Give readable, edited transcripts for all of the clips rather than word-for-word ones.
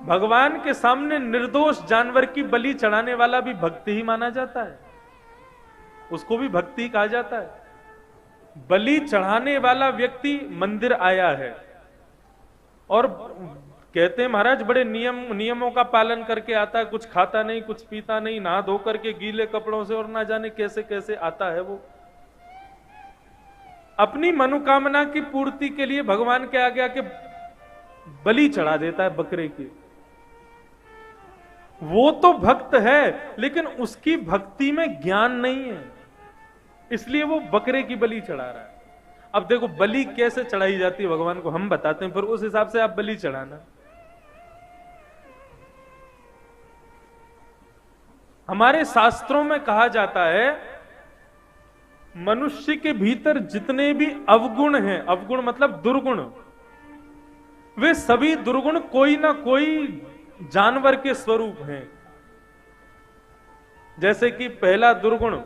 भगवान के सामने निर्दोष जानवर की बलि चढ़ाने वाला भी भक्ति ही माना जाता है, उसको भी भक्ति कहा जाता है। बलि चढ़ाने वाला व्यक्ति मंदिर आया है और कहते हैं महाराज बड़े नियमों का पालन करके आता है, कुछ खाता नहीं, कुछ पीता नहीं, नहा धो करके गीले कपड़ों से, और ना जाने कैसे कैसे आता है वो। अपनी मनोकामना की पूर्ति के लिए भगवान के आगे आके बलि चढ़ा देता है बकरे की। वो तो भक्त है, लेकिन उसकी भक्ति में ज्ञान नहीं है, इसलिए वो बकरे की बलि चढ़ा रहा है। अब देखो बलि कैसे चढ़ाई जाती है भगवान को हम बताते हैं, फिर उस हिसाब से आप बलि चढ़ाना। हमारे शास्त्रों में कहा जाता है मनुष्य के भीतर जितने भी अवगुण हैं, अवगुण मतलब दुर्गुण, वे सभी दुर्गुण कोई ना कोई जानवर के स्वरूप हैं। जैसे कि पहला दुर्गुण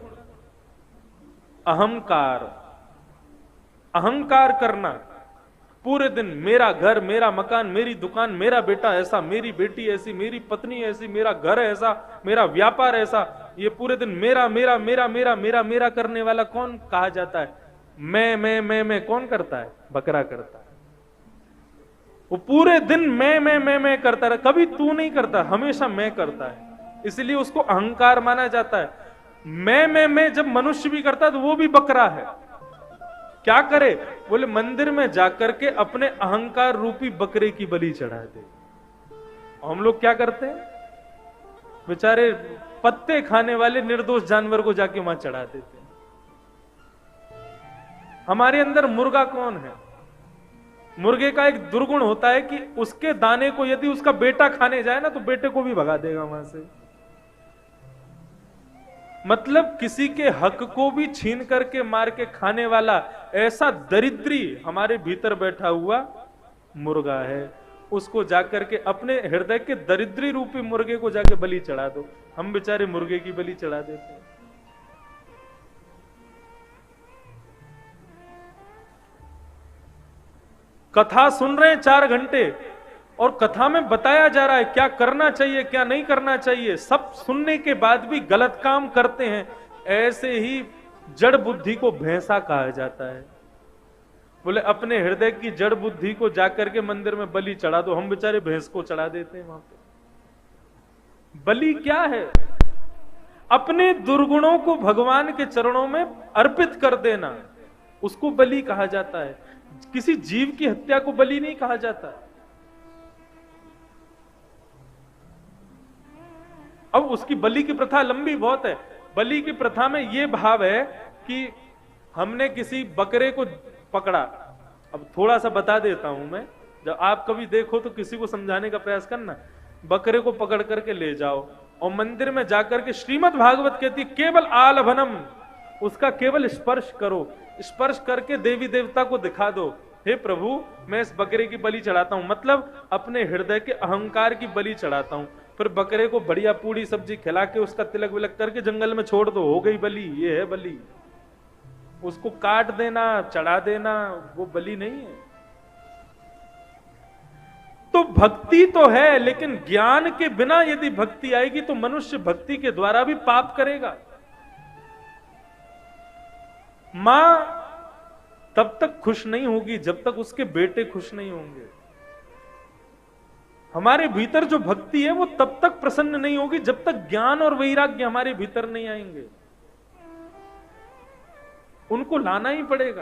अहंकार, अहंकार करना, पूरे दिन मेरा घर, मेरा मकान, मेरी दुकान, मेरा बेटा ऐसा, मेरी बेटी ऐसी, मेरी पत्नी ऐसी, मेरा घर ऐसा, मेरा व्यापार ऐसा, ये पूरे दिन मेरा मेरा मेरा मेरा मेरा मेरा करने वाला कौन कहा जाता है? मैं कौन करता है? बकरा करता है। वो पूरे दिन मैं करता रहा, कभी तू नहीं करता, हमेशा मैं करता है, इसलिए उसको अहंकार माना जाता है। मैं जब मनुष्य भी करता है तो वो भी बकरा है। क्या करे? बोले मंदिर में जाकर के अपने अहंकार रूपी बकरे की बलि चढ़ा दे। हम लोग क्या करते हैं? बेचारे पत्ते खाने वाले निर्दोष जानवर को जाके वहां चढ़ा देते हैं। हमारे अंदर मुर्गा कौन है? मुर्गे का एक दुर्गुण होता है कि उसके दाने को यदि उसका बेटा खाने जाए ना तो बेटे को भी भगा देगा वहां से। मतलब किसी के हक को भी छीन करके मार के खाने वाला ऐसा दरिद्री हमारे भीतर बैठा हुआ मुर्गा है। उसको जाकर के अपने हृदय के दरिद्री रूपी मुर्गे को जाके बलि चढ़ा दो। हम बेचारे मुर्गे की बलि चढ़ा देते हैं। कथा सुन रहे हैं 4 घंटे और कथा में बताया जा रहा है क्या करना चाहिए क्या नहीं करना चाहिए, सब सुनने के बाद भी गलत काम करते हैं। ऐसे ही जड़ बुद्धि को भैंसा कहा जाता है। बोले अपने हृदय की जड़ बुद्धि को जाकर के मंदिर में बलि चढ़ा दो। हम बेचारे भैंस को चढ़ा देते हैं वहां पे। बलि क्या है? अपने दुर्गुणों को भगवान के चरणों में अर्पित कर देना, उसको बलि कहा जाता है। किसी जीव की हत्या को बलि नहीं कहा जाता। अब उसकी बलि की प्रथा लंबी बहुत है। बलि की प्रथा में यह भाव है कि हमने किसी बकरे को पकड़ा। अब थोड़ा सा बता देता हूं मैं, जब आप कभी देखो तो किसी को समझाने का प्रयास करना। बकरे को पकड़ करके ले जाओ और मंदिर में जाकर के श्रीमद् भागवत कहती केवल आलभनम, उसका केवल स्पर्श करो, स्पर्श करके देवी देवता को दिखा दो, हे प्रभु मैं इस बकरे की बलि चढ़ाता हूं, मतलब अपने हृदय के अहंकार की बलि चढ़ाता हूं। फिर बकरे को बढ़िया पूरी सब्जी खिला के उसका तिलक विलक करके जंगल में छोड़ दो, हो गई बलि। ये है बलि। उसको काट देना, चढ़ा देना, वो बलि नहीं है। तो भक्ति तो है, लेकिन ज्ञान के बिना यदि भक्ति आएगी तो मनुष्य भक्ति के द्वारा भी पाप करेगा। मां तब तक खुश नहीं होगी जब तक उसके बेटे खुश नहीं होंगे। हमारे भीतर जो भक्ति है वो तब तक प्रसन्न नहीं होगी जब तक ज्ञान और वैराग्य हमारे भीतर नहीं आएंगे। उनको लाना ही पड़ेगा।